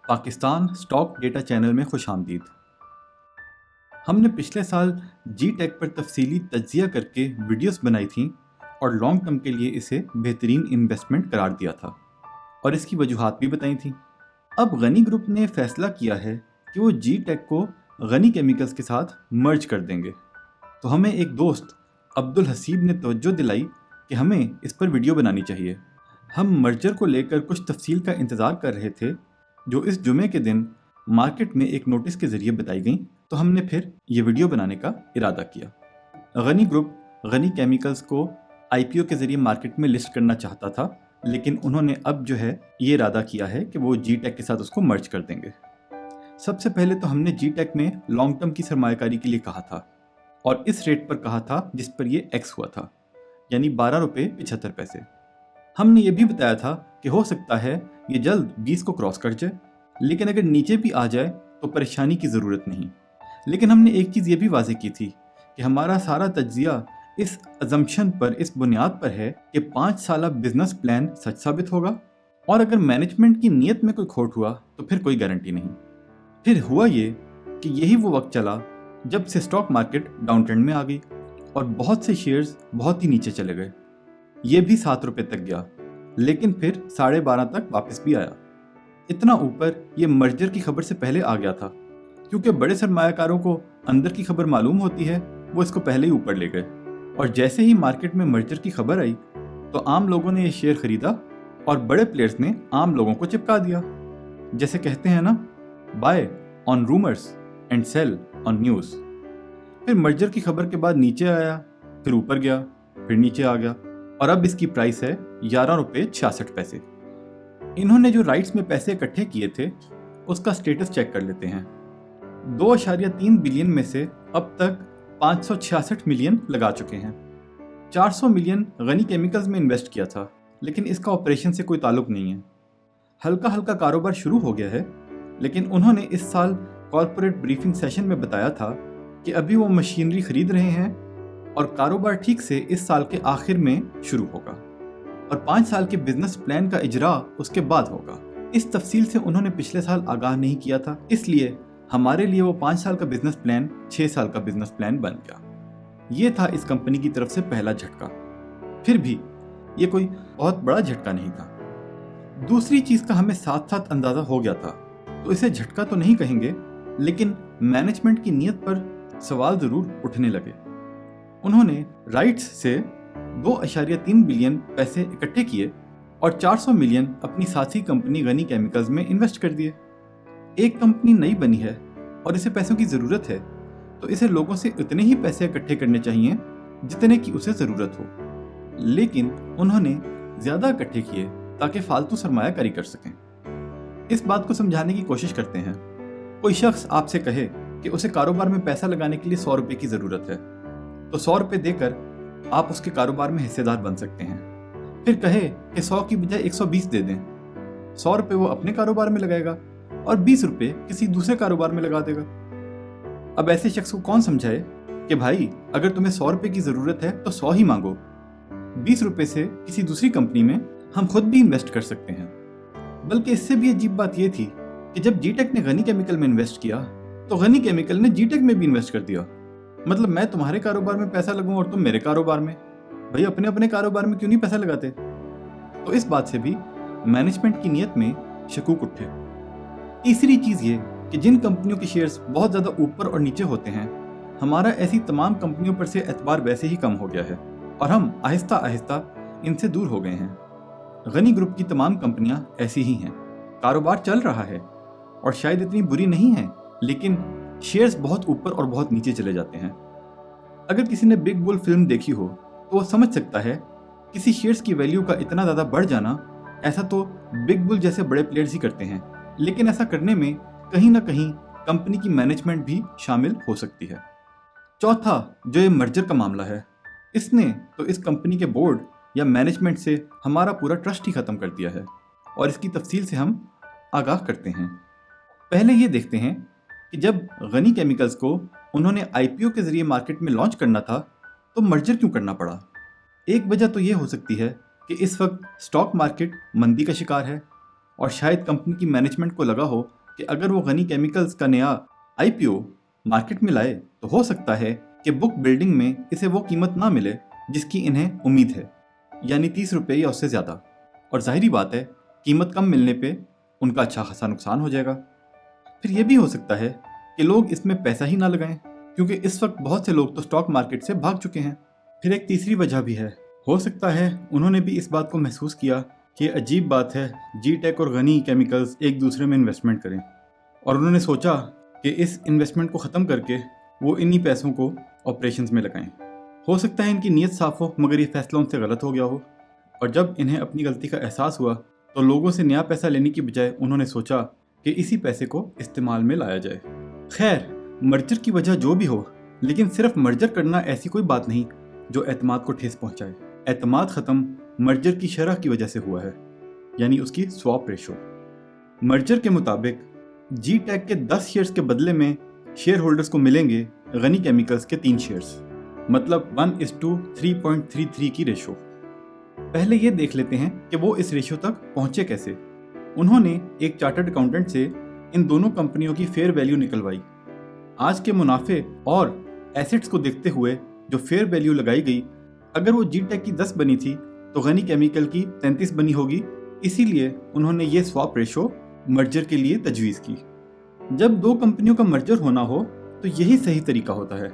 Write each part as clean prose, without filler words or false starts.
Pakistan stock data channel में खुश आमदीद। हमने पिछले साल जी टेक पर तफसीली तज्जिया करके वीडियोस बनाई थी और लॉन्ग टर्म के लिए इसे बेहतरीन इन्वेस्टमेंट करार दिया था और इसकी वजूहात भी बताई थी। अब गनी ग्रुप ने फैसला किया है कि वो जी टेक को गनी केमिकल्स के साथ मर्ज कर देंगे। तो हमें एक दोस्त अब्दुल हसीब ने तवज्जो दिलाई कि हमें इस पर वीडियो बनानी चाहिए। हम मर्जर को लेकर कुछ तफसील का इंतज़ार कर रहे थे जो इस जुमे के दिन मार्केट में एक नोटिस के ज़रिए बताई गई, तो हमने फिर ये वीडियो बनाने का इरादा किया। गनी ग्रुप गनी केमिकल्स को आईपीओ के ज़रिए मार्केट में लिस्ट करना चाहता था, लेकिन उन्होंने अब जो है ये इरादा किया है कि वो जी टेक के साथ उसको मर्ज कर देंगे। सबसे पहले तो हमने जी टेक में लॉन्ग टर्म की सरमायाकारी के लिए कहा था और इस रेट पर कहा था जिस पर ये एक्स हुआ था, यानी 12 रुपये 75 पैसे। हमने ये भी बताया था कि हो सकता है ये जल्द 20 को क्रॉस कर जाए, लेकिन अगर नीचे भी आ जाए तो परेशानी की ज़रूरत नहीं। लेकिन हमने एक चीज़ ये भी वाज़ेह की थी कि हमारा सारा तज्जिया इस अजम्पशन पर, इस बुनियाद पर है कि 5 साला बिजनेस प्लान सच साबित होगा और अगर मैनेजमेंट की नीयत में कोई खोट हुआ तो फिर कोई गारंटी नहीं। फिर हुआ ये कि यही वो वक्त चला जब से स्टॉक मार्केट डाउन ट्रेंड में आ गई और बहुत से शेयर्स बहुत ही नीचे चले गए। ये भी 7 रुपये तक गया, लेकिन फिर 12.5 तक वापस भी आया। इतना ऊपर ये मर्जर की खबर से पहले आ गया था, क्योंकि बड़े सरमायाकारों को अंदर की खबर मालूम होती है, वो इसको पहले ही ऊपर ले गए। और जैसे ही मार्केट में मर्जर की खबर आई तो आम लोगों ने ये शेयर खरीदा और बड़े प्लेयर्स ने आम लोगों को चिपका दिया। जैसे कहते हैं ना, buy on rumours and sell on news. फिर मर्जर की खबर के बाद नीचे आया, फिर ऊपर गया, फिर नीचे आ गया और अब इसकी प्राइस है 11 रुपये 66 पैसे। इन्होंने जो राइट्स में पैसे इकट्ठे किए थे उसका स्टेटस चेक कर लेते हैं। 2.3 बिलियन में से अब तक 566 मिलियन लगा चुके हैं। 400 मिलियन गनी केमिकल्स में इन्वेस्ट किया था, लेकिन इसका ऑपरेशन से कोई ताल्लुक नहीं है। हल्का हल्का कारोबार शुरू हो गया है, लेकिन उन्होंने इस साल कॉर्पोरेट ब्रीफिंग सेशन में बताया था कि अभी वो मशीनरी खरीद रहे हैं और कारोबार ठीक से इस साल के आखिर में शुरू होगा और 5 साल के बिजनेस प्लान का इजरा उसके बाद होगा। इस तफसील से उन्होंने पिछले साल आगाह नहीं किया था, इसलिए हमारे लिए वो 5 साल का बिजनेस प्लान 6 साल का बिजनेस प्लान बन गया। ये था इस कंपनी की तरफ से पहला झटका। फिर भी ये कोई बहुत बड़ा झटका नहीं था। दूसरी चीज का हमें साथ साथ अंदाजा हो गया था, तो इसे झटका तो नहीं कहेंगे, लेकिन मैनेजमेंट की नीयत पर सवाल जरूर उठने लगे। उन्होंने राइट्स से 2.3 बिलियन पैसे इकट्ठे किए और 400 मिलियन अपनी साथी कंपनी गनी केमिकल्स में इन्वेस्ट कर दिए। एक कंपनी नई बनी है और इसे पैसों की ज़रूरत है, तो इसे लोगों से उतने ही पैसे इकट्ठे करने चाहिए जितने की उसे ज़रूरत हो, लेकिन उन्होंने ज़्यादा इकट्ठे किए ताकि फालतू सरमायाकारी कर सकें। इस बात को समझाने की कोशिश करते हैं। कोई शख्स आपसे कहे कि उसे कारोबार में पैसा लगाने के लिए 100 रुपये की ज़रूरत है, तो 100 रुपये देकर आप उसके कारोबार में हिस्सेदार बन सकते हैं। फिर कहे कि 100 की बजाय 120 दे दें, 100 रुपये वो अपने कारोबार में लगाएगा और 20 रुपये किसी दूसरे कारोबार में लगा देगा। अब ऐसे शख्स को कौन समझाए कि भाई अगर तुम्हें 100 रुपये की ज़रूरत है तो 100 ही मांगो, 20 रुपये से किसी दूसरी कंपनी में हम खुद भी इन्वेस्ट कर सकते हैं। बल्कि इससे भी अजीब बात यह थी कि जब जी टेक ने गनी केमिकल में इन्वेस्ट किया तो गनी केमिकल ने जी टेक में भी इन्वेस्ट कर दिया। मतलब मैं तुम्हारे कारोबार में पैसा लगाऊं और तुम मेरे कारोबार में, भाई अपने अपने कारोबार में क्यों नहीं पैसा लगाते? तो इस बात से भी मैनेजमेंट की नीयत में शकूक उठे। तीसरी चीज़ ये कि जिन कंपनियों के शेयर्स बहुत ज़्यादा ऊपर और नीचे होते हैं, हमारा ऐसी तमाम कंपनियों पर से एतबार वैसे ही कम हो गया है और हम आहिस्ता आहिस्ता इनसे दूर हो गए हैं। गनी ग्रुप की तमाम कंपनियां ऐसी ही हैं। कारोबार चल रहा है और शायद इतनी बुरी नहीं है, लेकिन शेयर्स बहुत ऊपर और बहुत नीचे चले जाते हैं। अगर किसी ने बिग बुल फिल्म देखी हो तो वो समझ सकता है किसी शेयर्स की वैल्यू का इतना ज़्यादा बढ़ जाना, ऐसा तो बिग बुल जैसे बड़े प्लेयर्स ही करते हैं, लेकिन ऐसा करने में कहीं ना कहीं कंपनी की मैनेजमेंट भी शामिल हो सकती है। चौथा जो ये मर्जर का मामला है, इसने तो इस कंपनी के बोर्ड या मैनेजमेंट से हमारा पूरा ट्रस्ट ही ख़त्म कर दिया है और इसकी तफसील से हम आगाह करते हैं। पहले ये देखते हैं कि जब गनी केमिकल्स को उन्होंने आईपीओ के ज़रिए मार्केट में लॉन्च करना था तो मर्जर क्यों करना पड़ा। एक वजह तो ये हो सकती है कि इस वक्त स्टॉक मार्केट मंदी का शिकार है और शायद कंपनी की मैनेजमेंट को लगा हो कि अगर वो गनी केमिकल्स का नया IPO मार्केट में लाए तो हो सकता है कि बुक बिल्डिंग में इसे वो कीमत ना मिले जिसकी इन्हें उम्मीद है, यानी 30 रुपये या उससे ज़्यादा। और जाहिरी बात है कीमत कम मिलने पे उनका अच्छा खासा नुकसान हो जाएगा। फिर ये भी हो सकता है कि लोग इसमें पैसा ही ना लगाएं, क्योंकि इस वक्त बहुत से लोग तो स्टॉक मार्केट से भाग चुके हैं। फिर एक तीसरी वजह भी है, हो सकता है उन्होंने भी इस बात को महसूस किया कि अजीब बात है जी टेक और गनी केमिकल्स एक दूसरे में इन्वेस्टमेंट करें, और उन्होंने सोचा कि इस इन्वेस्टमेंट को ख़त्म करके वो इन्हीं पैसों को ऑपरेशंस में लगाएं। हो सकता है इनकी नीयत साफ़ हो मगर ये फैसला उनसे गलत हो गया हो, और जब इन्हें अपनी गलती का एहसास हुआ तो लोगों से नया पैसा लेने की बजाय उन्होंने सोचा कि इसी पैसे को इस्तेमाल में लाया जाए। खैर, मर्जर की वजह जो भी हो, लेकिन सिर्फ मर्जर करना ऐसी कोई बात नहीं जो एतमाद को ठेस पहुंचाए। एतमाद ख़त्म मर्जर की शरह की वजह से हुआ है, यानी उसकी स्वैप रेशो। मर्जर के मुताबिक जी टेक के 10 शेयर्स के बदले में शेयर होल्डर्स को मिलेंगे गनी केमिकल्स के 3 शेयर्स, मतलब 1:3.33 की रेशो। पहले ये देख लेते हैं कि वो इस रेशो तक पहुंचे कैसे। उन्होंने एक चार्टर्ड अकाउंटेंट से इन दोनों कंपनियों की फेयर वैल्यू निकलवाई। आज के मुनाफे और एसेट्स को देखते हुए जो फेयर वैल्यू लगाई गई, अगर वो जी टेक की 10 बनी थी तो गनी केमिकल की 33 बनी होगी। इसीलिए उन्होंने ये स्वैप रेशो मर्जर के लिए तजवीज़ की। जब दो कंपनियों का मर्जर होना हो तो यही सही तरीका होता है,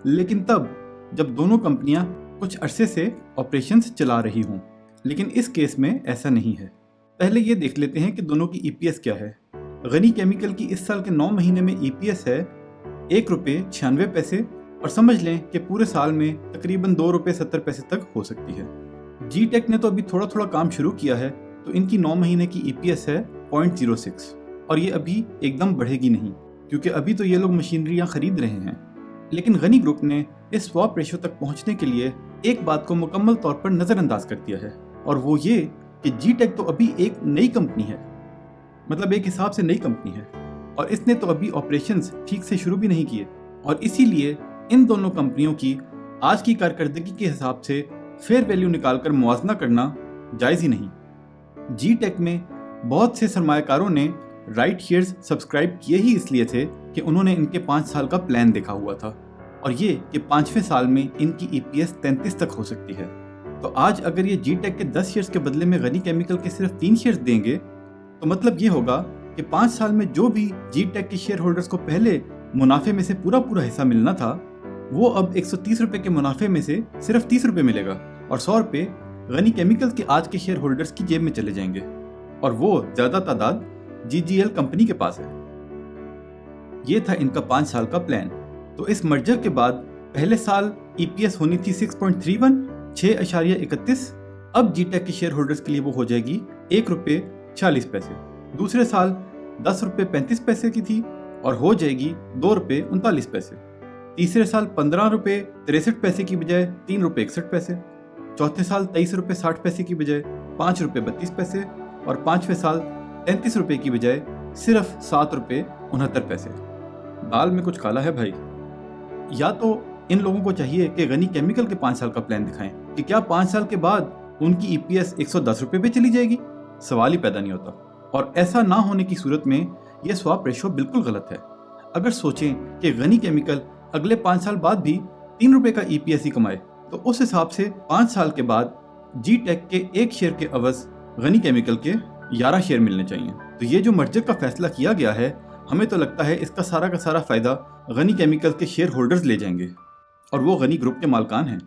लेकिन तब जब दोनों कंपनियां कुछ अरसे से ऑपरेशंस चला रही हों। लेकिन इस केस में ऐसा नहीं है। पहले ये देख लेते हैं कि दोनों की EPS क्या है। गनी केमिकल की इस साल के 9 महीने में EPS है ₹1.96, और समझ लें कि पूरे साल में तकरीबन ₹2.70 तक हो सकती है। जी टेक ने तो अभी थोड़ा थोड़ा काम शुरू किया है, तो इनकी 9 महीने की EPS है 0.06, और ये अभी एकदम बढ़ेगी नहीं, क्योंकि अभी तो ये लोग मशीनरियाँ खरीद रहे हैं। लेकिन गनी ग्रुप ने इस स्वैप रेशो तक पहुंचने के लिए एक बात को मुकम्मल तौर पर नज़रअंदाज कर दिया है, और वो ये कि जी टेक तो अभी एक नई कंपनी है, मतलब एक हिसाब से नई कंपनी है, और इसने तो अभी ऑपरेशंस ठीक से शुरू भी नहीं किए, और इसीलिए इन दोनों कंपनियों की आज की कारकर्दगी के हिसाब से फेयर वैल्यू निकालकर मुआवजा करना जायज़ ही नहीं। जी टेक में बहुत से सरमायाकारों ने राइट शेयर्स सब्सक्राइब किए ही इसलिए थे कि उन्होंने इनके 5 साल का प्लान देखा हुआ था, और ये कि 5वें साल में इनकी EPS 33 तक हो सकती है। तो आज अगर ये जी टेक के 10 शेयर्स के बदले में गनी केमिकल के सिर्फ 3 शेयर्स देंगे, तो मतलब ये होगा कि 5 साल में जो भी जी टेक के शेयर होल्डर्स को पहले मुनाफे में से पूरा पूरा हिस्सा मिलना था, वो अब 130 रुपये के मुनाफे में से सिर्फ 30 रुपये मिलेगा, और 100 रुपये गनी केमिकल्स के आज के शेयर होल्डर्स की जेब में चले जाएंगे, और वो ज़्यादा तादाद GGL कंपनी के पास है। ये था इनका 5 साल का प्लान। तो इस मर्जर के बाद पहले साल EPS होनी थी 6.31, अब जी टेक के शेयर होल्डर्स के लिए वो हो जाएगी ₹1.40। दूसरे साल ₹10.35 की थी और हो जाएगी ₹2.39। तीसरे साल ₹15.63 की बजाय ₹3.61। चौथे साल ₹23.60 की बजाय ₹5.32, और 5वें साल ₹33 की बजाय सिर्फ ₹7.69। दाल में कुछ काला है भाई। या तो इन लोगों को चाहिए कि गनी केमिकल के 5 साल का प्लान दिखाएं कि क्या 5 साल के बाद उनकी EPS ₹110 पे चली जाएगी, सवाल ही पैदा नहीं होता। और ऐसा ना होने की सूरत में यह स्वैप रेशो बिल्कुल गलत है। अगर सोचें कि गनी केमिकल अगले 5 साल बाद भी ₹3 का EPS ही कमाए, तो उस हिसाब से 5 साल के बाद जी टेक के 1 शेयर के अवज गनी केमिकल के 11 शेयर मिलने चाहिए। तो ये जो मर्जर का फैसला किया गया है, हमें तो लगता है इसका सारा का सारा फायदा गनी केमिकल के शेयर होल्डर्स ले जाएंगे, और वो गनी ग्रुप के मालकान हैं।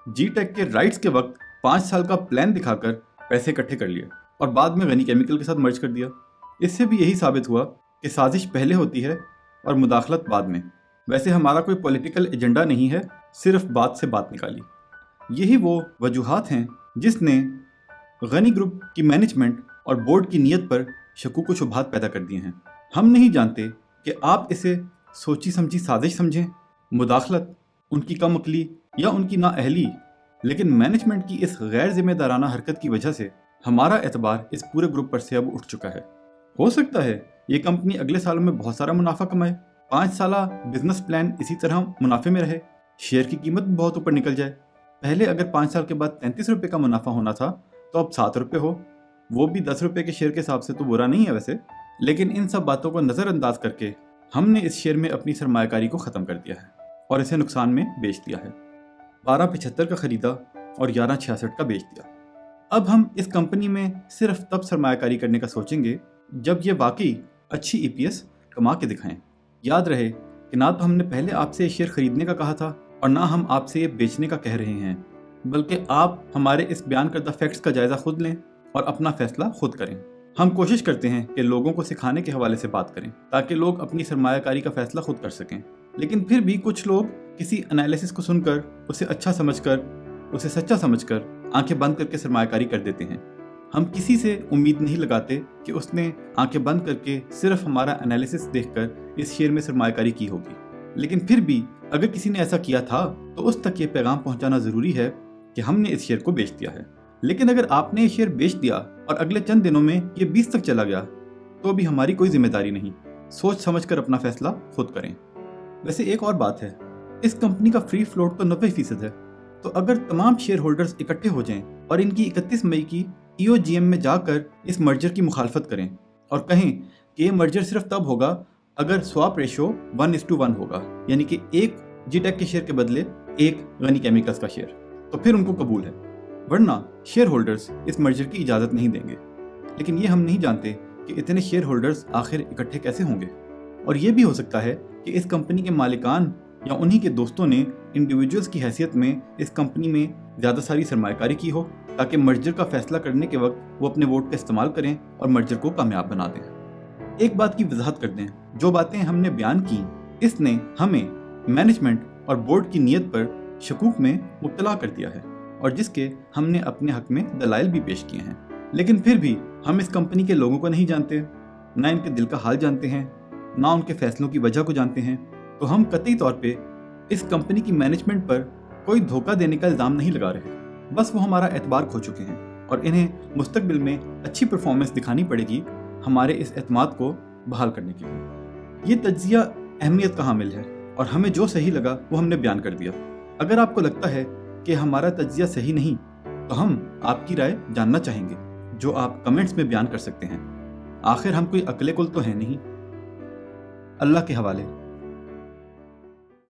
जी टेक के राइट्स के वक्त 5 साल का प्लान दिखाकर पैसे इकट्ठे कर लिए और बाद में गनी केमिकल के साथ मर्ज कर दिया। इससे भी यही साबित हुआ कि साजिश पहले होती है और मुदाखलत बाद में। वैसे हमारा कोई पॉलिटिकल एजेंडा नहीं है, सिर्फ बात से बात निकाली। यही वो वजूहात हैं जिसने गनी ग्रुप की मैनेजमेंट और बोर्ड की नीयत पर शकूक व शुबहात पैदा कर दिए हैं। हम नहीं जानते कि आप इसे सोची समझी साजिश समझें, मुदाखलत, उनकी कम अकली या उनकी नाअहली, लेकिन मैनेजमेंट की इस गैर जिम्मेदाराना हरकत की वजह से हमारा एतबार इस पूरे ग्रुप पर से अब उठ चुका है। हो सकता है ये कंपनी अगले सालों में बहुत सारा मुनाफा कमाए, 5 साला बिजनेस प्लान इसी तरह मुनाफे में रहे, शेयर की कीमत भी बहुत ऊपर निकल जाए। पहले अगर 5 साल के बाद ₹33 का मुनाफा होना था तो अब ₹7 हो, वो भी ₹10 के शेयर के हिसाब से तो बुरा नहीं है वैसे। लेकिन इन सब बातों को नज़रअंदाज करके हमने इस शेयर में अपनी सरमायाकारी को ख़त्म कर दिया है और इसे नुकसान में बेच दिया है। 12.75 का ख़रीदा और 11.66 का बेच दिया। अब हम इस कंपनी में सिर्फ तब सरमायाकारी करने का सोचेंगे जब ये वाकई अच्छी EPS कमा के दिखाएं। याद रहे कि ना तो हमने पहले आपसे ये शेयर खरीदने का कहा था और ना हम आपसे ये बेचने का कह रहे हैं, बल्कि आप हमारे इस बयान करदा फैक्ट्स का जायज़ा खुद लें और अपना फैसला खुद करें। हम कोशिश करते हैं कि लोगों को सिखाने के हवाले से बात करें ताकि लोग अपनी सरमायाकारी का फैसला खुद कर सकें, लेकिन फिर भी कुछ लोग किसी एनालिसिस को सुनकर उसे अच्छा समझकर, उसे सच्चा समझकर आंखें बंद करके सरमायाकारी कर देते हैं। हम किसी से उम्मीद नहीं लगाते कि उसने आंखें बंद करके सिर्फ हमारा एनालिसिस देखकर इस शेयर में सरमायाकारी की होगी, लेकिन फिर भी अगर किसी ने ऐसा किया था तो उस तक ये पैगाम पहुंचाना ज़रूरी है कि हमने इस शेयर को बेच दिया है। लेकिन अगर आपने ये शेयर बेच दिया और अगले चंद दिनों में ये 20 तक चला गया तो भी हमारी कोई जिम्मेदारी नहीं। सोच समझकर अपना फैसला खुद करें। वैसे एक और बात है, इस कंपनी का फ्री फ्लोट तो 90% है, तो अगर तमाम शेयर होल्डर्स इकट्ठे हो जाएं और इनकी 31 मई की EOGM में जाकर इस मर्जर की मुखालफत करें और कहें कि ये मर्जर सिर्फ तब होगा अगर स्वैप रेशो 1:1 होगा, यानी कि एक GTech के शेयर के बदले एक गनी केमिकल्स का शेयर, तो फिर उनको कबूल है, वरना शेयर होल्डर्स इस मर्जर की इजाज़त नहीं देंगे। लेकिन ये हम नहीं जानते कि इतने शेयर होल्डर्स आखिर इकट्ठे कैसे होंगे, और ये भी हो सकता है कि इस कंपनी के मालिकान या उन्हीं के दोस्तों ने इंडिविजुअल्स की हैसियत में इस कंपनी में ज़्यादा सारी सरमायाकारी की हो ताकि मर्जर का फैसला करने के वक्त वो अपने वोट का इस्तेमाल करें और मर्जर को कामयाब बना दें। एक बात की वजाहत कर दें, जो बातें हमने बयान की इसने हमें मैनेजमेंट और बोर्ड की नीयत पर शकूक में मुब्तला कर दिया है और जिसके हमने अपने हक में दलाइल भी पेश किए हैं। लेकिन फिर भी हम इस कंपनी के लोगों को नहीं जानते, ना इनके दिल का हाल जानते हैं, ना उनके फैसलों की वजह को जानते हैं, तो हम कतई तौर पे इस कंपनी की मैनेजमेंट पर कोई धोखा देने का इल्ज़ाम नहीं लगा रहे। बस वो हमारा एतबार खो चुके हैं और इन्हें मुस्तकबिल में अच्छी परफॉर्मेंस दिखानी पड़ेगी हमारे इस एतमाद को बहाल करने के लिए। ये तज्जिया अहमियत का हामिल है और हमें जो सही लगा वो हमने बयान कर दिया। अगर आपको लगता है कि हमारा तज्जिया सही नहीं तो हम आपकी राय जानना चाहेंगे, जो आप कमेंट्स में बयान कर सकते हैं। आखिर हम कोई अकले कुल तो है नहीं। अल्लाह के हवाले।